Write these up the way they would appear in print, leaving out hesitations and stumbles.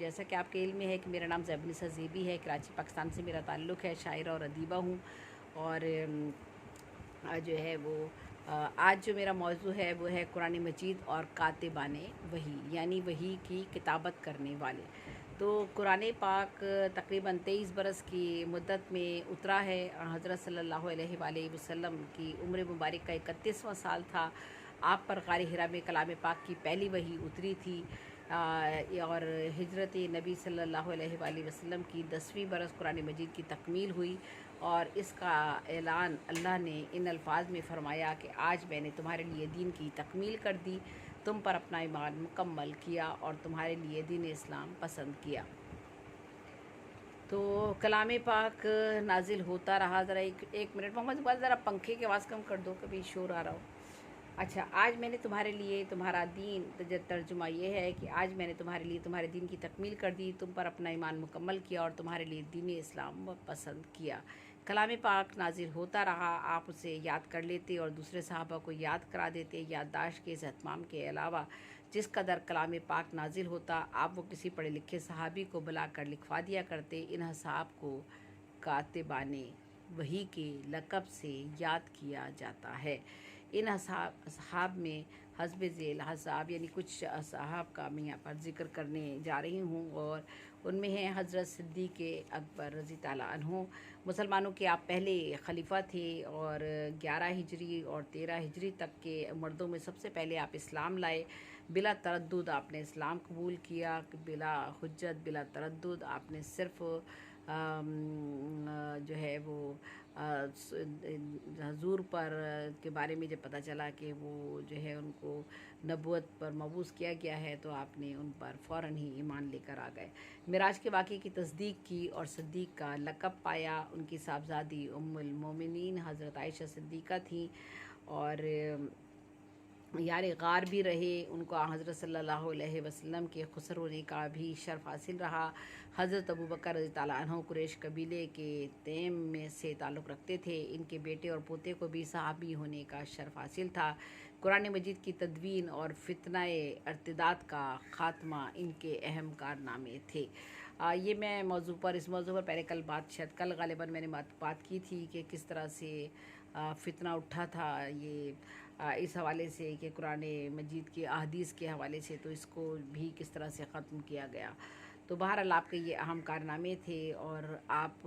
जैसा कि आपके इल्म में है कि मेरा नाम ज़ैबुन्निसा ज़ेबी है, कराची पाकिस्तान से मेरा ताल्लुक़ है, शायरा और अदीबा हूँ। और जो है वो आज जो मेरा मौज़ू है वो है कुरान मजीद और कातिबाने वही, यानी वही की किताबत करने वाले। तो कुरान पाक तकरीबन 23 बरस की मुद्दत में उतरा है। हज़रत सल्लल्लाहु अलैहि वसल्लम की उम्र मुबारक का 31वां साल था। आप पर ग़ार हिरा में कलाम पाक की पहली वही उतरी थी। और हिजरत नबी सल्लल्लाहु अलैहि वसल्लम की 10वीं बरस कुरान मजीद की तकमील हुई। और इसका ऐलान अल्लाह ने इन अल्फाज में फ़रमाया कि आज मैंने तुम्हारे लिए दीन की तकमील कर दी, तुम पर अपना ईमान मुकम्मल किया और तुम्हारे लिए दीन इस्लाम पसंद किया। तो कलाम पाक नाजिल होता रहा। ज़रा एक मिनट मोहम्मद इकबाल, ज़रा पंखे की आवाज़ कम कर दो, कभी शोर आ रहा हो। अच्छा, आज मैंने तुम्हारे लिए तुम्हारा दीन, तर्जुमा ये है कि आज मैंने तुम्हारे लिए तुम्हारे दीन की तकमील कर दी, तुम पर अपना ईमान मुकम्मल किया और तुम्हारे लिए दीन इस्लाम पसंद किया। कलाम पाक नाजिल होता रहा, आप उसे याद कर लेते और दूसरे सहाबा को याद करा देते। याददाश्त के इस एहतमाम के अलावा जिस कदर कलाम पाक नाजिल होता, आप वो किसी पढ़े लिखे सहाबी को बुलाकर लिखवा दिया करते। इन हसाब को कातिबाने वही के लक़ब से याद किया जाता है। इन असहाब में हस्ब ज़ेल हसाब यानी कुछ असहाब का मैं यहाँ पर ज़िक्र करने जा रही हूँ। और उनमें हैं हज़रत सिद्दीक़ अकबर रज़ी ताला अन्हु। मुसलमानों के आप पहले खलीफा थे और 11 हिजरी और 13 हिजरी तक के मर्दों में सबसे पहले आप इस्लाम लाए। बिला तरद्दुद आपने इस्लाम कबूल किया, बिला हुज्जत, बिला तरद्दुद आपने सिर्फ़ जो है वो हजूर पर के बारे में जब पता चला कि वो जो है उनको नबूवत पर मबूस किया गया है, तो आपने उन पर फ़ौरन ही ईमान लेकर आ गए। मिराज के वाक़े की तस्दीक की और सिद्दीक़ का लक़ब पाया। उनकी साहबजादी उम्मुल मोमिनीन हज़रत आयशा सिद्दीक़ा थी और यार ग़ार भी रहे। उनको हज़रत सल्लल्लाहु अलैहि वसल्लम के खुसर होने का भी शर्फ़ हासिल रहा। हज़रत अबू बकर रज़ी ताला अन्हु कुरैश कबीले के तैम में से ताल्लुक़ रखते थे। इनके बेटे और पोते को भी सहाबी होने का शर्फ़ हासिल था। कुरान मजीद की तदवीन और फितनाए इर्तिदाद का ख़ात्मा इनके अहम कारनामे थे। ये मैं इस मौजू पर पहले शायद कल ग़ालिबन मैंने बात की थी कि किस तरह से फितना उठा था ये इस हवाले से कि कुरान मजीद के अहादीस के हवाले से, तो इसको भी किस तरह से ख़त्म किया गया। तो बहरहाल आपके ये अहम कारनामे थे और आप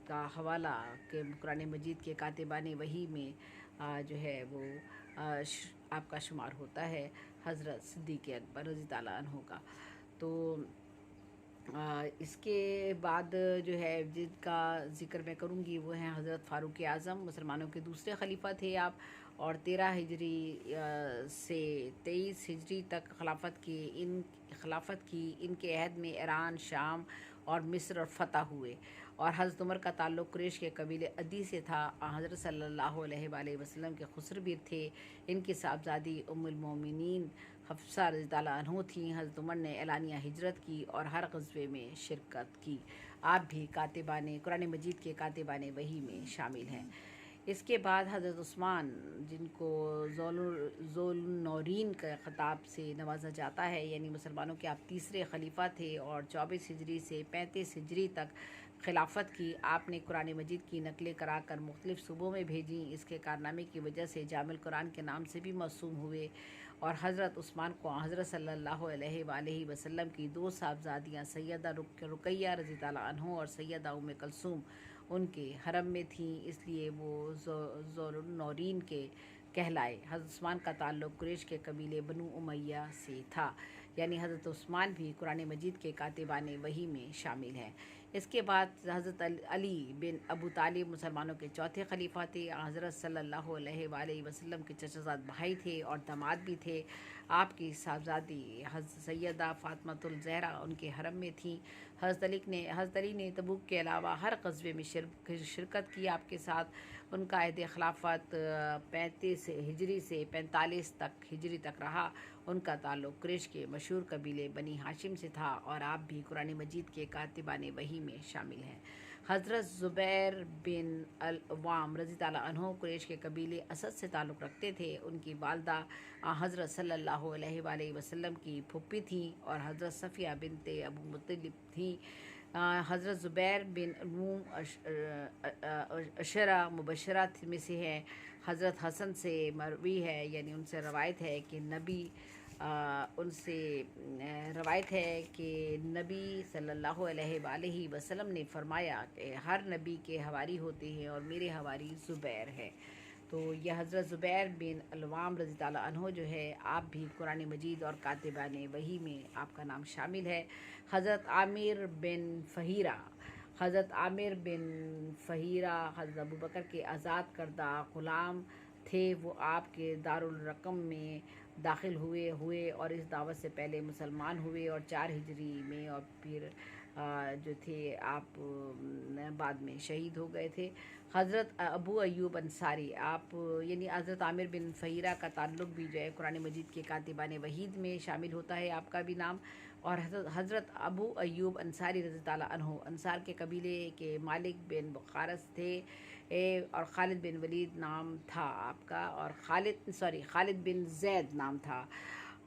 का हवाला के कुरान मजीद के कातिबाने वही में जो है वो आपका शुमार होता है हज़रत सिद्दीक़ अकबर रज़ी ताला अन्हु का। तो इसके बाद जो है जिनका ज़िक्र मैं करूँगी वो हैं हज़रत फ़ारूक़ आज़म। मुसलमानों के दूसरे खलीफा थे आप और 13 हिजरी से 23 हिजरी तक खिलाफत की इनके अहद में ईरान, शाम और मिस्र और फ़तह हुए। और हज़रत उमर का ताल्लुक़ कुरैश के कबीले अदी से था। हज़रत सल्लल्लाहु अलैहि वसल्लम के खुसरबीर थे। इनकी साहबजादी उम्मुल मोमिनीन हफ्सा रज़ी ताला अन्हु थीं। हज़रत उमर ने एलानिया हिजरत की और हर ग़ज़वे में शिरकत की। आप भी कातिबाने कुरान मजीद के कातिबाने वही में शामिल हैं। इसके बाद हज़रत उस्मान, जिनको ज़ुल्नूरैन के ख़िताब से नवाजा जाता है, यानी मुसलमानों के आप तीसरे खलीफा थे और 24 हिजरी से 35 हिजरी तक खिलाफत की। आपने कुरान मजीद की नकलें कराकर मुख्तलिफ़ सूबों में भेजी। इसके कारनामे की वजह से जामिल कुरान के नाम से भी मौसूम हुए। और हज़रत उस्मान को हज़रत सल्लल्लाहु अलैहि वसल्लम की 2 साहबजादियाँ सैयदा रुक़ैया रज़ी ताला अन्हा और सैयदा उम्मे कुलसूम उनके हरम में थीं, इसलिए वो ज़ुल्नूरैन के कहलाए। हज़रत उस्मान का ताल्लुक़ कुरैश के कबीले बनु उमैया से था, यानी हज़रत उस्मान भी कुरान मजीद के कातिबाने वही में शामिल हैं। इसके बाद हज़रत अली बिन अबू तालिब मुसलमानों के चौथे खलीफा थे। हज़रत सल्लल्लाहु अलैहि वसल्लम के चचाज़ाद भाई थे और दामाद भी थे। आपकी साहबजादी सैयदा फ़ातिमातुल ज़हरा उनके हरम में थीं। हज़रत अली ने तबूक के अलावा हर ग़ज़वे में शिरकत की आपके साथ। उनका अहद खिलाफत 35 हिजरी से 45 हिजरी तक रहा। उनका ताल्लुक़ कुरैश के मशहूर कबीले बनी हाशिम से था और आप भी कुरान मजीद के कातिबाने वही में शामिल हैं। हज़रत ज़ुबैर बिन अल-अव्वाम रज़ी ताला अन्हो कुरैश के कबीले असद से ताल्लुक़ रखते थे। उनकी वालदा हज़रत सल्लल्लाहु अलैहि वसल्लम की फुप्पी थीं और हज़रत सफ़िया बिनते अबू मुत्तलिब थीं। हज़रत ज़ुबैर बिन अव्वाम अशरा मुबशरा में से हैं। हज़रत हसन से मरवी है, यानी उनसे रवायत है कि उनसे रवायत है कि नबी सल्लल्लाहु अलैहि वसल्लम ने फ़रमाया कि हर नबी के हवारी होते हैं और मेरे हवारी ज़ुबैर है। तो यह हज़रत ज़ुबैर बिन अल-अव्वाम रज़ी ताला अन्हो जो है, आप भी कुरान मजीद और कातिबान वही में आपका नाम शामिल है। हज़रत आमिर बिन फ़हीरा हज़रत अबू बकर के आज़ाद करदा ग़ुलाम थे। वो आपके दारुल रक़म में दाखिल हुए और इस दावत से पहले मुसलमान हुए और 4 हिजरी में, और फिर जो थे आप बाद में शहीद हो गए थे। हज़रत अबू अय्यूब अंसारी, आप यानी हज़रत आमिर बिन फ़हीरा का ताल्लुक़ भी जो है कुरान मजीद के कातिबान वहीद में शामिल होता है आपका भी नाम। और हज़रत अबू अय्यूब अंसारी रज़ी ताला अन्हो अंसार के कबीले के मालिक बिन बुखारस थे और खालिद बिन वलीद नाम था आपका, और खालिद बिन ज़ैद नाम था।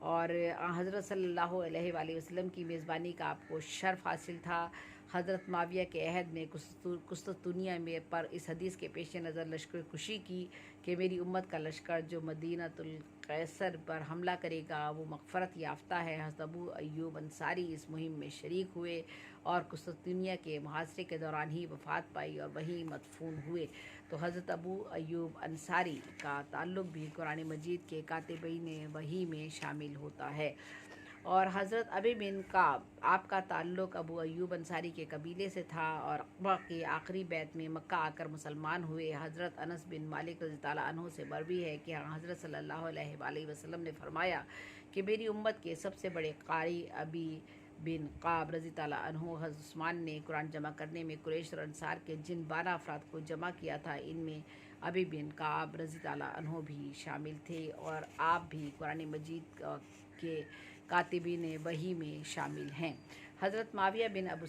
और हज़रत सल्लल्लाहु अलैहि वसल्लम की मेज़बानी का आपको शर्फ़ हासिल था। हज़रत माविया के अहद में कुस्तुनिया में पर इस हदीस के पेश नज़र लश्कर कुशी की कि मेरी उम्मत का लश्कर जो मदीनातुल कैसर पर हमला करेगा वो मग़फ़रत याफ्ता है। हज़रत अबू अय्यूब अंसारी इस मुहिम में शरीक हुए और कुस्तुनिया के मुहासरे के दौरान ही वफ़ात पाई और वहीं मदफ़ून हुए। तो हज़रत अबू अय्यूब अंसारी का ताल्लुक़ भी कुरान मजीद के कातिबीन वही में शामिल होता है। और हज़रत अबी बिन काब, आपका ताल्लुक़ अबू अय्यूब अंसारी के कबीले से था और अक़बा के आखिरी बैत में मक्का आकर मुसलमान हुए। हज़रत अनस बिन मालिक रज़ी ताला अन्हु से मरवी है कि हज़रत सल्लल्लाहु अलैहि वसल्लम ने फ़रमाया कि मेरी उम्मत के सबसे बड़े कारी अबी बिन काब रज़ी ताला अन्हु हज़रत उस्मान ने कुरान जमा करने में कुरैश और अंसार के जिन 12 अफराद को जमा किया था, इनमें अबी बिन काब रज़ी ताला अन्हु भी शामिल थे और आप भी कुरान मजीद के कातिबीन वही में शामिल हैं। हज़रत माविया बिन अबू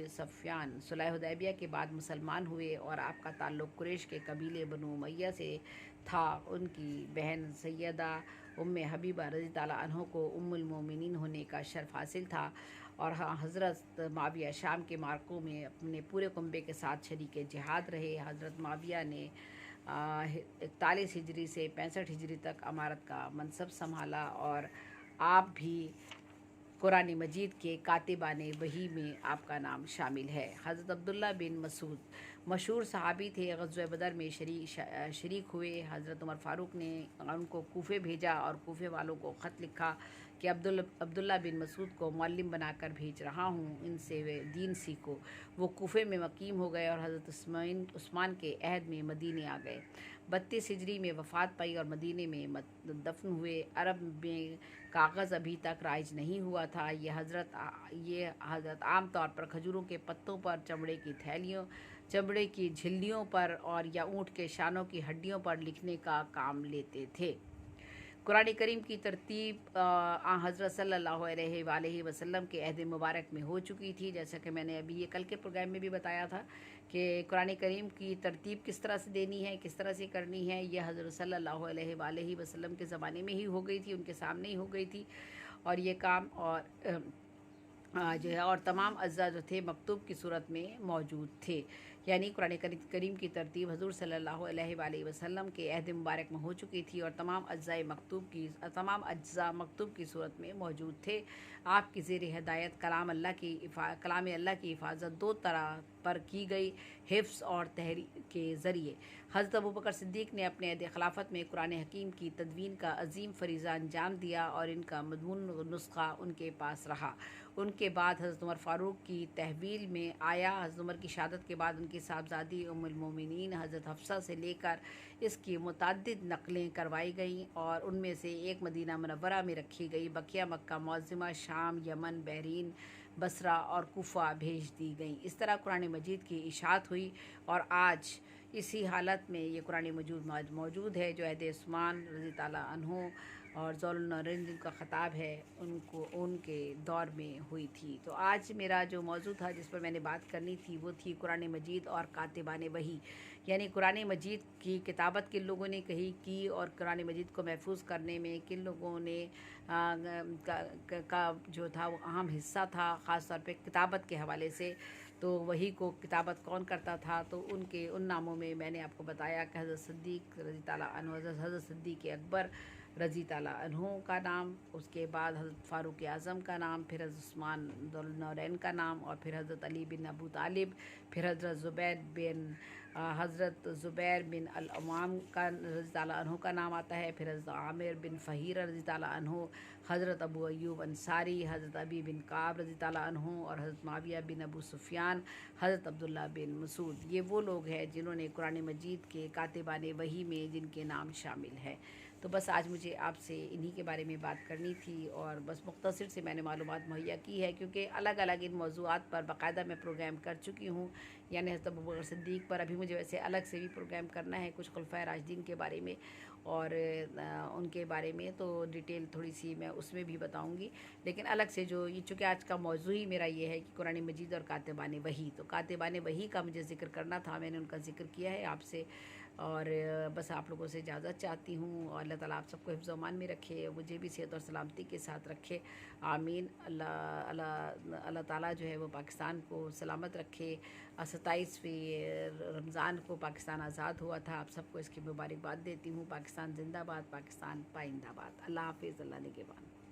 सफ़ियान सुलह हुदैबिया के बाद मुसलमान हुए और आपका ताल्लुक़ कुरैश के कबीले बनु उमय्या से था। उनकी बहन सैयदा उम्मे हबीबा रज़ी ताला अन्हो को उम्मुल मोमिनीन होने का शर्फ़ हासिल था। और हज़रत माविया शाम के मार्कों में अपने पूरे कुंबे के साथ शरीक जिहाद रहे। हज़रत माविया ने 41 हिजरी से 65 हिजरी तक अमारत का मनसब संभाला और आप भी कुरान मजीद के कातिबान वही में आपका नाम शामिल है। हज़रत अब्दुल्ला बिन मसूद मशहूर सहाबी थे, ग़ज़वे बदर में शरीक हुए। हज़रत उमर फ़ारूक ने उनको कूफ़े भेजा और कूफ़े वालों को ख़त लिखा कि अब्दुल्ला बिन मसूद को मुअल्लिम बनाकर भेज रहा हूँ, इनसे वे दीन सीखो। वो कूफ़े में मकीम हो गए और हज़रत उस्मान के अहद में मदीने आ गए। 32 हिजरी में वफ़ात पाई और मदीने में दफन हुए। अरब में कागज़ अभी तक राइज नहीं हुआ था। ये हज़रत आम तौर पर खजूरों के पत्तों पर, चमड़े की झिल्लियों पर और या ऊँट के शानों की हड्डियों पर लिखने का काम लेते थे। कुरान करीम की तरतीब हज़रत सल्लल्लाहु अलैहि वसल्लम के अहद मुबारक में हो चुकी थी। जैसा कि मैंने अभी ये कल के प्रोग्राम में भी बताया था कि कुरान करीम की तरतीब किस तरह से देनी है, किस तरह से करनी है, यह हज़रत सल्लल्लाहु अलैहि वसल्लम के ज़माने में ही हो गई थी, उनके सामने ही हो गई थी। और ये काम जो है और तमाम अज्जा जो थे मकतूब की सूरत में मौजूद थे। यानी कुरान करीम की तरतीब हज़ूर सल्लल्लाहु अलैहि वसल्लम के अहद मुबारक में हो चुकी थी और तमाम अज्जा मकतूब की सूरत में मौजूद थे। आपकी ज़ेर हिदायत कलाम अल्लाह की हिफाजत दो तरह पर की गई, हिफ्स और तहरीर के ज़रिए। हज़रत अबू बकर सिद्दीक़ ने अपने अहद खिलाफत में कुरान हकीम की तदवीन का अजीम फ़रीज़ा अंजाम दिया और इनका मज़मून नुस्ख़ा उनके पास रहा। उनके बाद हज़रत उमर फ़ारूक की तहवील में आया। हज़रत उमर की शहादत के बाद उनकी साहबजादी उम्मुल मोमिनीन हज़रत हफ्सा से लेकर इसकी मुतअद्दिद नकलें करवाई गईं और उनमें से एक मदीना मुनव्वरा में रखी गई, बकिया मक्का मुअज़्ज़मा, शाम, यमन, बहरीन, बसरा और कूफा भेज दी गई। इस तरह कुरान मजीद की इशाअत हुई और आज इसी हालत में ये कुरान मौजूद है जो अहद उस्मान रज़ी ताला अन्हु और ज़ौलुल नौरैन जिनका ख़ताब है उनको उनके दौर में हुई थी। तो आज मेरा जो मौजू था जिस पर मैंने बात करनी थी वो थी कुरान मजीद और कातिबान वही, यानी कुरान मजीद की किताबत किन लोगों ने कही की और कुरान मजीद को महफूज करने में किन लोगों ने का जो था वो अहम हिस्सा था, ख़ास तौर पे किताबत के हवाले से। तो वही को किताबत कौन करता था, तो उनके उन नामों में मैंने आपको बताया कि हज़रत सिद्दीक़ रज़ी ताला अन्हु, हज़रत सिद्दीक़ अकबर रज़ी ताला अन्हु का नाम, उसके बाद हज़रत फ़ारूक आज़म का नाम, फिर हज़रत उस्मान ज़ुल नूरैन का नाम, और फिर हज़रत अली बिन अबू तालिब, फिर हज़रत ज़ुबैर बिन अल-अव्वाम का रज़ी ताला अन्हु का नाम आता है, फिर हज़रत आमिर बिन फ़हीर रज़ी ताला अन्हु, हज़रत अबू अय्यूब अंसारी, हज़रत अबी बिन काब रज़ी ताला अन्हु, और हज़रत माविया बिन अबू सुफ़ियान, हज़रत अब्दुल्ला बिन मसूद। ये वो लोग हैं जिन्होंने कुरान मजीद के कातिबान वही में जिनके नाम शामिल हैं। तो बस आज मुझे आपसे इन्हीं के बारे में बात करनी थी और बस मुख्तसर से मैंने मालूमात मुहैया की है, क्योंकि अलग अलग इन मौज़ूआत पर बाकायदा मैं प्रोग्राम कर चुकी हूँ। यानी हज़रत अबू बकर सिद्दीक़ पर अभी मुझे वैसे अलग से भी प्रोग्राम करना है, कुछ खुलफ़ाए राशिदीन के बारे में और उनके बारे में तो डिटेल थोड़ी सी मैं उसमें भी बताऊँगी। लेकिन अलग से जो ये, चूँकि आज का मौजू ही मेरा ये है कि कुरान मजीद और कातिबान वही, तो कातिबान वही का मुझे ज़िक्र करना था, मैंने उनका ज़िक्र किया है आपसे। और बस आप लोगों से इजाज़त चाहती हूँ, और अल्लाह ताला आप सबको हिफ्ज़ व अमान में रखे, मुझे भी सेहत और सलामती के साथ रखे, आमीन। अल्लाह अल्लाह अल्लाह ताला जो है वो पाकिस्तान को सलामत रखे। 27वीं रमज़ान को पाकिस्तान आज़ाद हुआ था, आप सबको इसकी मुबारकबाद देती हूँ। पाकिस्तान ज़िंदाबाद, पाकिस्तान पाइंदाबाद। अल्लाह हाफ़िज़, अल्लाह निगहबान।